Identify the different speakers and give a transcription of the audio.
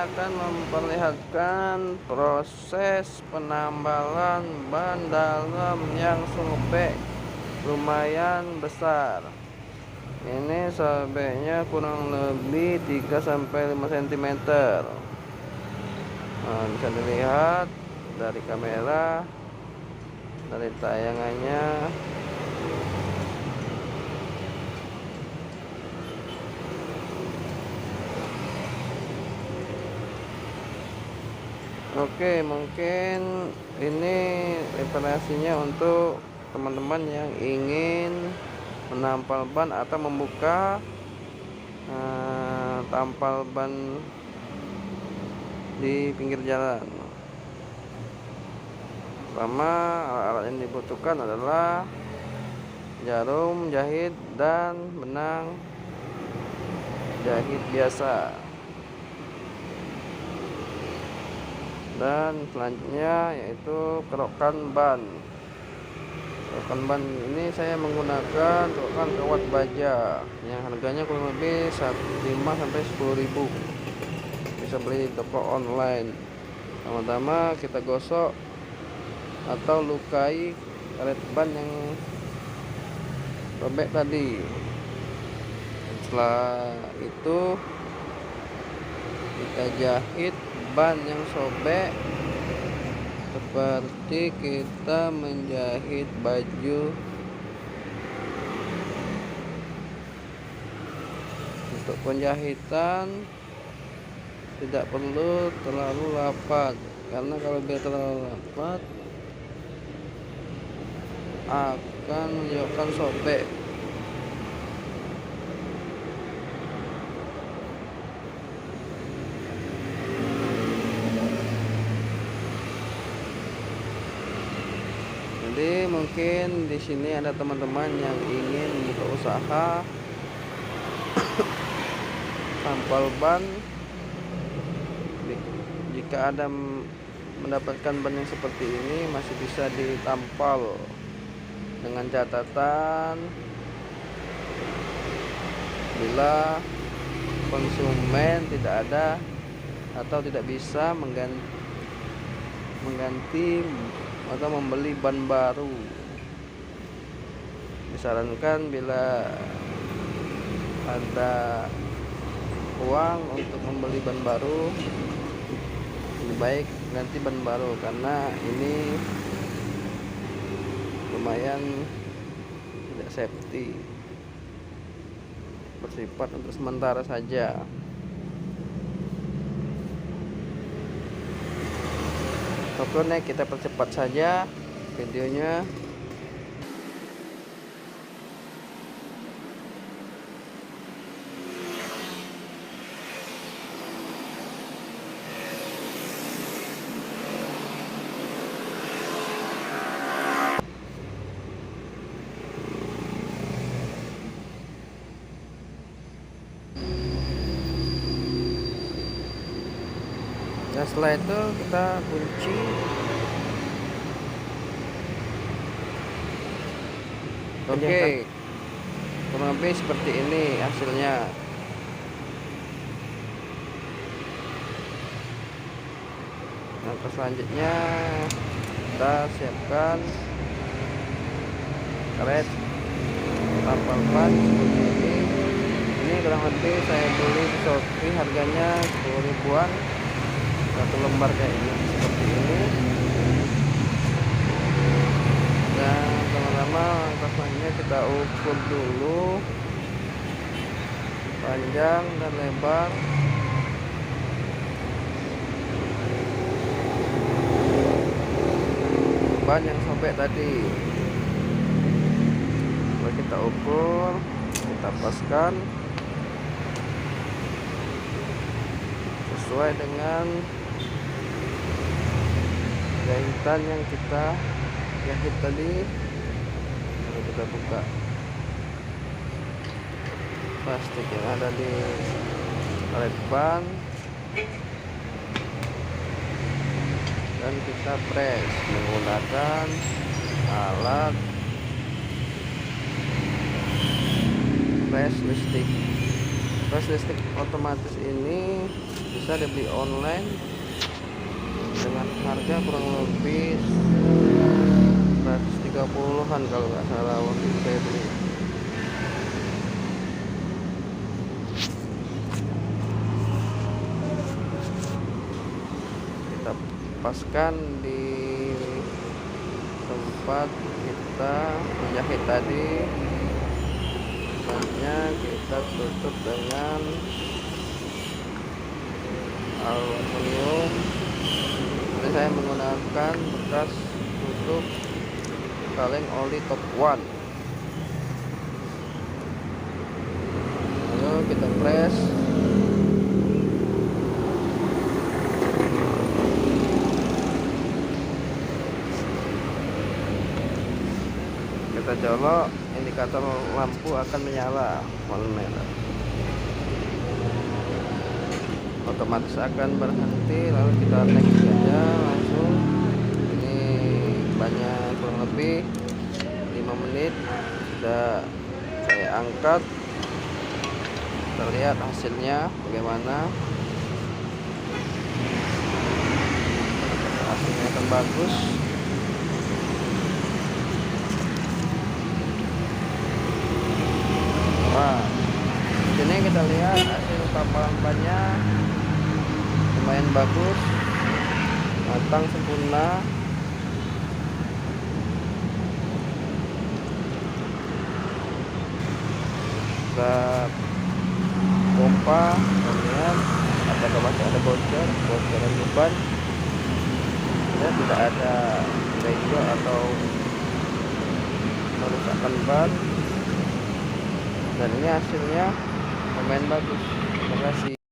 Speaker 1: saya akan memperlihatkan proses penambalan ban dalam yang sobek lumayan besar. Ini sobeknya kurang lebih 3-5 cm. Nah, bisa dilihat dari kamera, dari tayangannya. Oke, mungkin ini referensinya untuk teman-teman yang ingin menampal ban atau membuka tampal ban di pinggir jalan. Pertama, alat-alat yang dibutuhkan adalah jarum jahit dan benang jahit biasa. Dan selanjutnya yaitu kerokan ban. Kerokan ban ini saya menggunakan kerokan kawat baja yang harganya kurang lebih 5-10 ribu. Bisa beli di toko online. Pertama kita gosok atau lukai karet ban yang robek tadi. Setelah itu kita jahit ban yang sobek seperti kita menjahit baju. Untuk penjahitan tidak perlu terlalu rapat, karena kalau dia terlalu rapat akan menyebabkan sobek. Jadi mungkin di sini ada teman-teman yang ingin membuka usaha tampal ban. Jika ada mendapatkan ban yang seperti ini, masih bisa ditampal dengan catatan bila konsumen tidak ada atau tidak bisa mengganti atau membeli ban baru. Disarankan bila ada uang untuk membeli ban baru, lebih baik ganti ban baru, karena ini lumayan tidak safety, bersifat untuk sementara saja. Oke, kita percepat saja videonya. Dan setelah itu kita kunci. Oke, kurang lebih seperti ini hasilnya. Nah, selanjutnya kita siapkan karet tampal ban seperti ini. Ini kurang lebih saya beli di Shopee, harganya 10 ribuan. Satu lembar kayak ini, seperti ini. Dan pertama selanjutnya kita ukur dulu panjang dan lebar ban yang sobek tadi. Lalu kita ukur, kita paskan sesuai dengan jahitan yang kita jahit tadi. Lalu kita buka plastik yang ada di karet ban dan kita press menggunakan alat press listrik. Press listrik otomatis ini bisa dibeli online dengan harga kurang lebih 130-an kalau nggak salah waktu itu saya beli. Kita paskan di tempat kita menjahit tadi, bannya kita tutup dengan aluminium. Ini saya menggunakan bekas tutup kaleng oli top 1. Lalu kita press. Kita colok, indikator lampu akan menyala warna merah, otomatis akan berhenti. Lalu kita next saja langsung. Ini banyak kurang lebih 5 menit sudah saya angkat. Terlihat hasilnya bagaimana. Hasilnya akan bagus. Wah, sini kita lihat hasil paparan bannya lumayan bagus, matang sempurna. Kita pompa, lihat apakah masih ada bocoran beban. Ya, tidak ada bengkel atau kerusakan ban. Dan ini hasilnya lumayan bagus. Terima kasih.